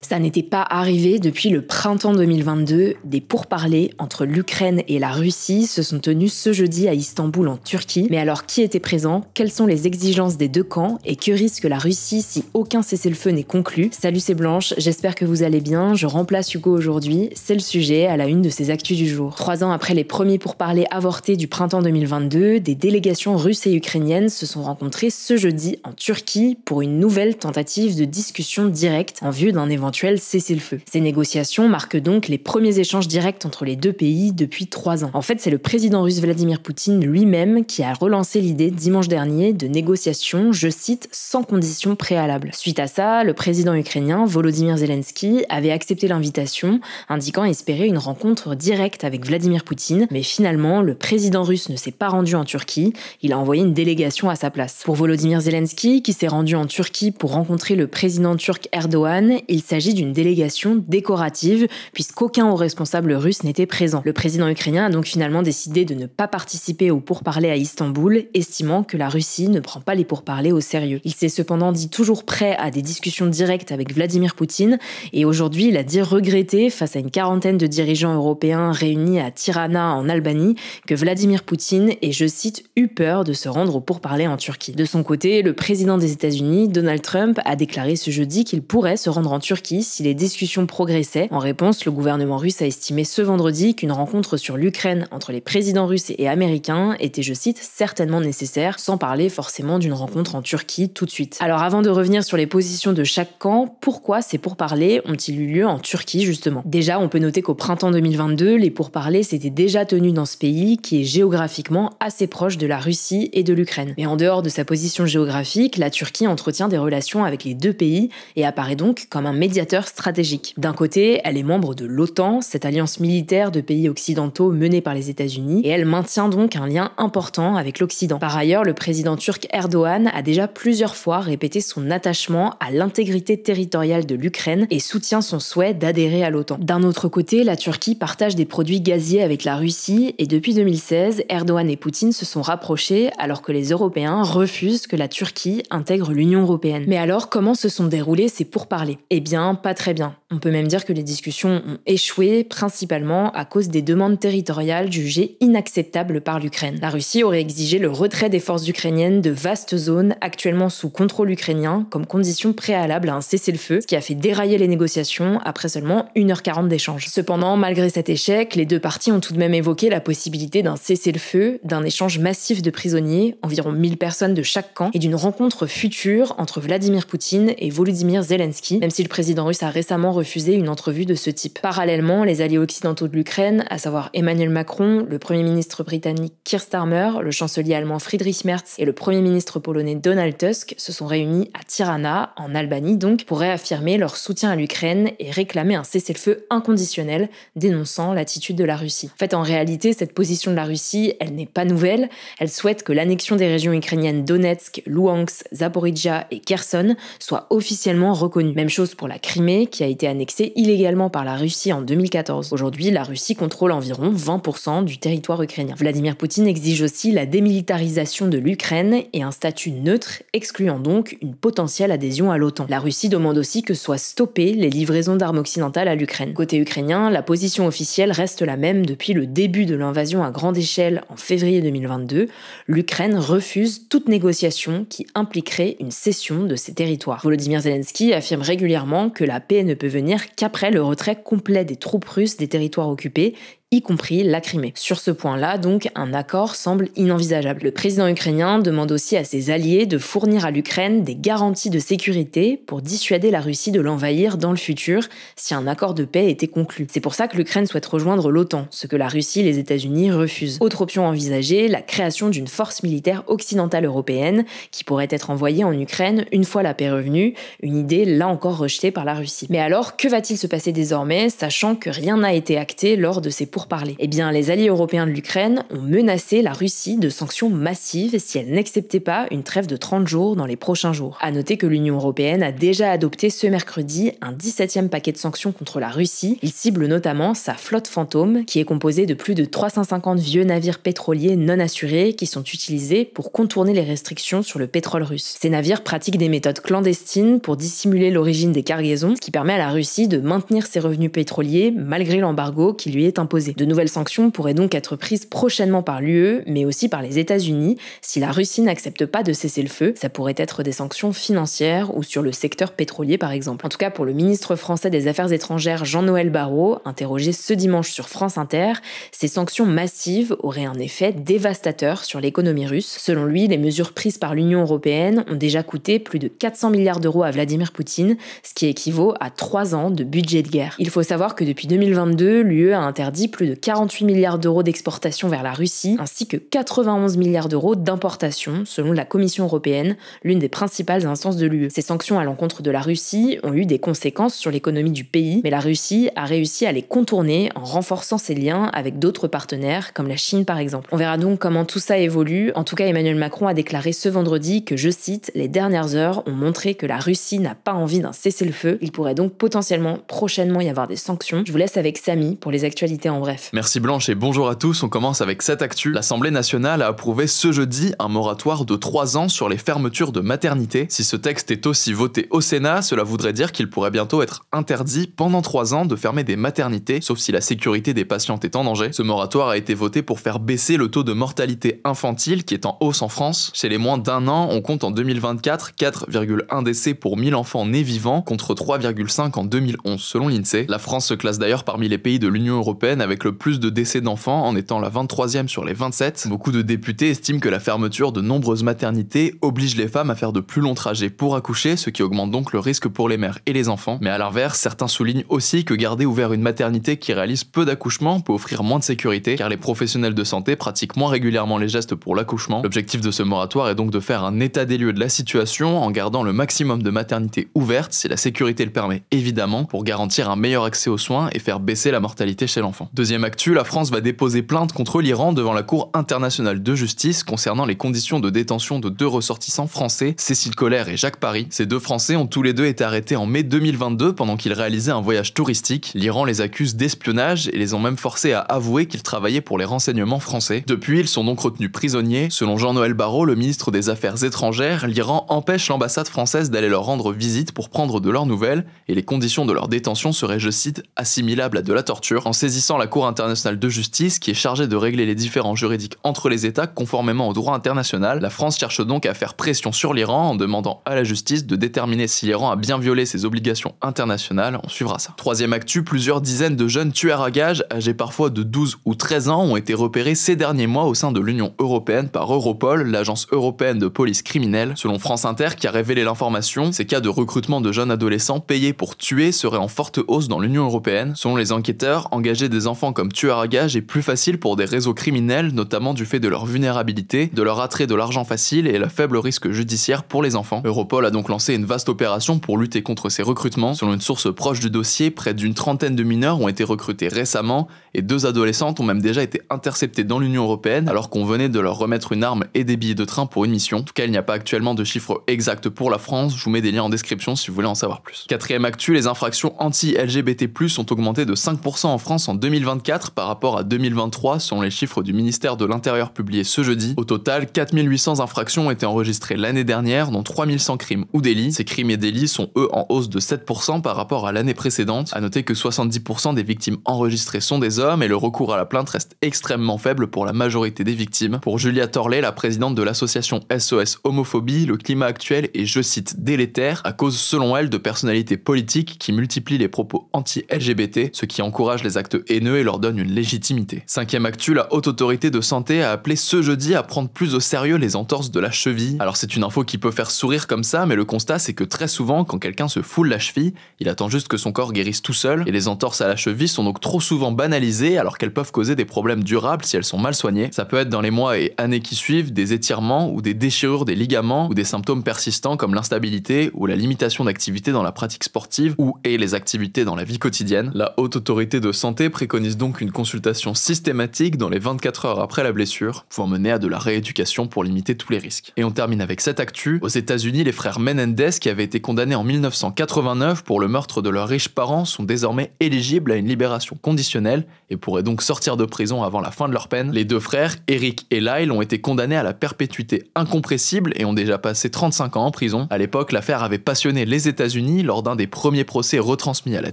Ça n'était pas arrivé depuis le printemps 2022. Des pourparlers entre l'Ukraine et la Russie se sont tenus ce jeudi à Istanbul en Turquie. Mais alors qui était présent? Quelles sont les exigences des deux camps? Et que risque la Russie si aucun cessez-le-feu n'est conclu? Salut, c'est Blanche, j'espère que vous allez bien. Je remplace Hugo aujourd'hui. C'est le sujet à la une de ces actus du jour. 3 ans après les premiers pourparlers avortés du printemps 2022, des délégations russes et ukrainiennes se sont rencontrées ce jeudi en Turquie pour une nouvelle tentative de discussion directe en vue d'un éventuel cessez-le-feu. Ces négociations marquent donc les premiers échanges directs entre les deux pays depuis 3 ans. En fait, c'est le président russe Vladimir Poutine lui-même qui a relancé l'idée dimanche dernier de négociations, je cite, sans conditions préalables. Suite à ça, le président ukrainien Volodymyr Zelensky avait accepté l'invitation, indiquant espérer une rencontre directe avec Vladimir Poutine, mais finalement, le président russe ne s'est pas rendu en Turquie, il a envoyé une délégation à sa place. Pour Volodymyr Zelensky, qui s'est rendu en Turquie pour rencontrer le président turc Erdogan, il s'agit d'une délégation décorative, puisqu'aucun haut responsable russe n'était présent. Le président ukrainien a donc finalement décidé de ne pas participer aux pourparlers à Istanbul, estimant que la Russie ne prend pas les pourparlers au sérieux. Il s'est cependant dit toujours prêt à des discussions directes avec Vladimir Poutine, et aujourd'hui il a dit regretter, face à une quarantaine de dirigeants européens réunis à Tirana en Albanie, que Vladimir Poutine ait, je cite, eu peur de se rendre aux pourparlers en Turquie. De son côté, le président des États-Unis, Donald Trump, a déclaré ce jeudi qu'il pourrait se rendre en Turquie si les discussions progressaient. En réponse, le gouvernement russe a estimé ce vendredi qu'une rencontre sur l'Ukraine entre les présidents russes et américains était, je cite, certainement nécessaire, sans parler forcément d'une rencontre en Turquie tout de suite. Alors avant de revenir sur les positions de chaque camp, pourquoi ces pourparlers ont-ils eu lieu en Turquie justement? Déjà, on peut noter qu'au printemps 2022, les pourparlers s'étaient déjà tenus dans ce pays qui est géographiquement assez proche de la Russie et de l'Ukraine. Mais en dehors de sa position géographique, la Turquie entretient des relations avec les deux pays et apparaît donc comme un médiateur stratégique. D'un côté, elle est membre de l'OTAN, cette alliance militaire de pays occidentaux menée par les États-Unis, et elle maintient donc un lien important avec l'Occident. Par ailleurs, le président turc Erdogan a déjà plusieurs fois répété son attachement à l'intégrité territoriale de l'Ukraine et soutient son souhait d'adhérer à l'OTAN. D'un autre côté, la Turquie partage des produits gaziers avec la Russie, et depuis 2016, Erdogan et Poutine se sont rapprochés alors que les Européens refusent que la Turquie intègre l'Union européenne. Mais alors, comment se sont déroulés ces pourparlers? Eh bien, pas très bien. On peut même dire que les discussions ont échoué, principalement à cause des demandes territoriales jugées inacceptables par l'Ukraine. La Russie aurait exigé le retrait des forces ukrainiennes de vastes zones actuellement sous contrôle ukrainien comme condition préalable à un cessez-le-feu, ce qui a fait dérailler les négociations après seulement 1h40 d'échange. Cependant, malgré cet échec, les deux parties ont tout de même évoqué la possibilité d'un cessez-le-feu, d'un échange massif de prisonniers, environ 1000 personnes de chaque camp, et d'une rencontre future entre Vladimir Poutine et Volodymyr Zelensky, même si le président russe a récemment refusé une entrevue de ce type. Parallèlement, les alliés occidentaux de l'Ukraine, à savoir Emmanuel Macron, le premier ministre britannique Keir Starmer, le chancelier allemand Friedrich Merz et le premier ministre polonais Donald Tusk se sont réunis à Tirana, en Albanie donc, pour réaffirmer leur soutien à l'Ukraine et réclamer un cessez-le-feu inconditionnel, dénonçant l'attitude de la Russie. En fait, en réalité, cette position de la Russie, elle n'est pas nouvelle. Elle souhaite que l'annexion des régions ukrainiennes Donetsk, Luhansk, Zaporizhia et Kherson soit officiellement reconnue. Même chose pour la Crimée, qui a été annexée illégalement par la Russie en 2014. Aujourd'hui, la Russie contrôle environ 20% du territoire ukrainien. Vladimir Poutine exige aussi la démilitarisation de l'Ukraine et un statut neutre, excluant donc une potentielle adhésion à l'OTAN. La Russie demande aussi que soient stoppées les livraisons d'armes occidentales à l'Ukraine. Côté ukrainien, la position officielle reste la même depuis le début de l'invasion à grande échelle en février 2022. L'Ukraine refuse toute négociation qui impliquerait une cession de ses territoires. Volodymyr Zelensky affirme régulièrement que la paix ne peut venir qu'après le retrait complet des troupes russes des territoires occupés, y compris la Crimée. Sur ce point-là, donc, un accord semble inenvisageable. Le président ukrainien demande aussi à ses alliés de fournir à l'Ukraine des garanties de sécurité pour dissuader la Russie de l'envahir dans le futur si un accord de paix était conclu. C'est pour ça que l'Ukraine souhaite rejoindre l'OTAN, ce que la Russie et les États-Unis refusent. Autre option envisagée, la création d'une force militaire occidentale européenne qui pourrait être envoyée en Ukraine une fois la paix revenue, une idée là encore rejetée par la Russie. Mais alors, que va-t-il se passer désormais, sachant que rien n'a été acté lors de ces pourparlers. Eh bien, les alliés européens de l'Ukraine ont menacé la Russie de sanctions massives si elle n'acceptait pas une trêve de 30 jours dans les prochains jours. À noter que l'Union européenne a déjà adopté ce mercredi un 17e paquet de sanctions contre la Russie. Il cible notamment sa flotte fantôme, qui est composée de plus de 350 vieux navires pétroliers non assurés qui sont utilisés pour contourner les restrictions sur le pétrole russe. Ces navires pratiquent des méthodes clandestines pour dissimuler l'origine des cargaisons, ce qui permet à la Russie de maintenir ses revenus pétroliers malgré l'embargo qui lui est imposé. De nouvelles sanctions pourraient donc être prises prochainement par l'UE, mais aussi par les États-Unis. Si la Russie n'accepte pas de cesser le feu, ça pourrait être des sanctions financières ou sur le secteur pétrolier par exemple. En tout cas, pour le ministre français des Affaires étrangères Jean-Noël Barrot, interrogé ce dimanche sur France Inter, ces sanctions massives auraient un effet dévastateur sur l'économie russe. Selon lui, les mesures prises par l'Union européenne ont déjà coûté plus de 400 milliards d'euros à Vladimir Poutine, ce qui équivaut à 3 ans de budget de guerre. Il faut savoir que depuis 2022, l'UE a interdit plus de 48 milliards d'euros d'exportation vers la Russie, ainsi que 91 milliards d'euros d'importation, selon la Commission européenne, l'une des principales instances de l'UE. Ces sanctions à l'encontre de la Russie ont eu des conséquences sur l'économie du pays, mais la Russie a réussi à les contourner en renforçant ses liens avec d'autres partenaires, comme la Chine par exemple. On verra donc comment tout ça évolue. En tout cas, Emmanuel Macron a déclaré ce vendredi que, je cite, « Les dernières heures ont montré que la Russie n'a pas envie d'un cessez-le-feu. Il pourrait donc potentiellement, prochainement y avoir des sanctions. » Je vous laisse avec Samy pour les actualités en bref. Merci Blanche et bonjour à tous. On commence avec cette actu. L'Assemblée nationale a approuvé ce jeudi un moratoire de 3 ans sur les fermetures de maternités. Si ce texte est aussi voté au Sénat, cela voudrait dire qu'il pourrait bientôt être interdit pendant 3 ans de fermer des maternités, sauf si la sécurité des patientes est en danger. Ce moratoire a été voté pour faire baisser le taux de mortalité infantile qui est en hausse en France. Chez les moins d'1 an, on compte en 2024 4,1 décès pour 1000 enfants nés vivants contre 3,5 en 2011 selon l'INSEE. La France se classe d'ailleurs parmi les pays de l'Union européenne avec le plus de décès d'enfants en étant la 23e sur les 27. Beaucoup de députés estiment que la fermeture de nombreuses maternités oblige les femmes à faire de plus longs trajets pour accoucher, ce qui augmente donc le risque pour les mères et les enfants. Mais à l'inverse, certains soulignent aussi que garder ouvert une maternité qui réalise peu d'accouchements peut offrir moins de sécurité, car les professionnels de santé pratiquent moins régulièrement les gestes pour l'accouchement. L'objectif de ce moratoire est donc de faire un état des lieux de la situation en gardant le maximum de maternités ouvertes, si la sécurité le permet évidemment, pour garantir un meilleur accès aux soins et faire baisser la mortalité chez l'enfant. Deuxième actu, la France va déposer plainte contre l'Iran devant la Cour internationale de justice concernant les conditions de détention de 2 ressortissants français, Cécile Collère et Jacques Paris. Ces 2 Français ont tous les 2 été arrêtés en mai 2022 pendant qu'ils réalisaient un voyage touristique. L'Iran les accuse d'espionnage et les ont même forcés à avouer qu'ils travaillaient pour les renseignements français. Depuis, ils sont donc retenus prisonniers. Selon Jean-Noël Barrot, le ministre des Affaires étrangères, l'Iran empêche l'ambassade française d'aller leur rendre visite pour prendre de leurs nouvelles et les conditions de leur détention seraient, je cite, assimilables à de la torture. En saisissant la Cour internationale de justice, qui est chargée de régler les différends juridiques entre les États conformément au droit international, la France cherche donc à faire pression sur l'Iran en demandant à la justice de déterminer si l'Iran a bien violé ses obligations internationales. On suivra ça. Troisième actu, plusieurs dizaines de jeunes tueurs à gages, âgés parfois de 12 ou 13 ans, ont été repérés ces derniers mois au sein de l'Union européenne par Europol, l'agence européenne de police criminelle. Selon France Inter, qui a révélé l'information, ces cas de recrutement de jeunes adolescents payés pour tuer seraient en forte hausse dans l'Union européenne. Selon les enquêteurs, engager des enfants comme tueurs à gages est plus facile pour des réseaux criminels, notamment du fait de leur vulnérabilité, de leur attrait de l'argent facile et le faible risque judiciaire pour les enfants. Europol a donc lancé une vaste opération pour lutter contre ces recrutements. Selon une source proche du dossier, près d'une trentaine de mineurs ont été recrutés récemment et 2 adolescentes ont même déjà été interceptées dans l'Union européenne alors qu'on venait de leur remettre une arme et des billets de train pour une mission. En tout cas, il n'y a pas actuellement de chiffres exacts pour la France, je vous mets des liens en description si vous voulez en savoir plus. Quatrième actu, les infractions anti-LGBT+ ont augmenté de 5% en France en 2024 par rapport à 2023 selon les chiffres du ministère de l'Intérieur publiés ce jeudi. Au total, 4800 infractions ont été enregistrées l'année dernière, dont 3100 crimes ou délits. Ces crimes et délits sont eux en hausse de 7% par rapport à l'année précédente. À noter que 70% des victimes enregistrées sont des hommes et le recours à la plainte reste extrêmement faible pour la majorité des victimes. Pour Julia Torlet, la présidente de l'association SOS Homophobie, le climat actuel est, je cite, délétère à cause, selon elle, de personnalités politiques qui multiplient les propos anti-LGBT, ce qui encourage les actes haineux et leur donne une légitimité. Cinquième actu, la Haute Autorité de Santé a appelé ce jeudi à prendre plus au sérieux les entorses de la cheville. Alors c'est une info qui peut faire sourire comme ça, mais le constat c'est que très souvent, quand quelqu'un se foule la cheville, il attend juste que son corps guérisse tout seul, et les entorses à la cheville sont donc trop souvent banalisées alors qu'elles peuvent causer des problèmes durables si elles sont mal soignées. Ça peut être dans les mois et années qui suivent des étirements ou des déchirures des ligaments ou des symptômes persistants comme l'instabilité ou la limitation d'activité dans la pratique sportive ou et les activités dans la vie quotidienne. La Haute Autorité de Santé préconise préconise donc une consultation systématique dans les 24 heures après la blessure, pouvant mener à de la rééducation pour limiter tous les risques. Et on termine avec cette actu. Aux États-Unis, les frères Menendez, qui avaient été condamnés en 1989 pour le meurtre de leurs riches parents, sont désormais éligibles à une libération conditionnelle et pourraient donc sortir de prison avant la fin de leur peine. Les deux frères, Eric et Lyle, ont été condamnés à la perpétuité incompressible et ont déjà passé 35 ans en prison. À l'époque, l'affaire avait passionné les États-Unis lors d'un des premiers procès retransmis à la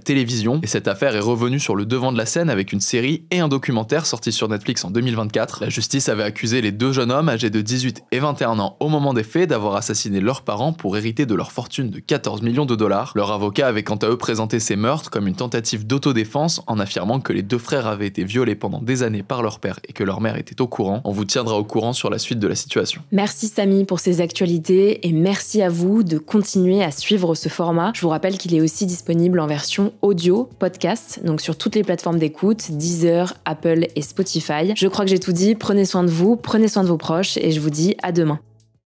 télévision, et cette affaire est revenue sur le devant de la scène avec une série et un documentaire sortis sur Netflix en 2024. La justice avait accusé les deux jeunes hommes âgés de 18 et 21 ans au moment des faits d'avoir assassiné leurs parents pour hériter de leur fortune de 14 millions de dollars. Leur avocat avait quant à eux présenté ces meurtres comme une tentative d'autodéfense en affirmant que les deux frères avaient été violés pendant des années par leur père et que leur mère était au courant. On vous tiendra au courant sur la suite de la situation. Merci Samy pour ces actualités et merci à vous de continuer à suivre ce format. Je vous rappelle qu'il est aussi disponible en version audio, podcast, donc sur toutes les plateformes d'écoute, Deezer, Apple et Spotify. Je crois que j'ai tout dit, prenez soin de vous, prenez soin de vos proches et je vous dis à demain.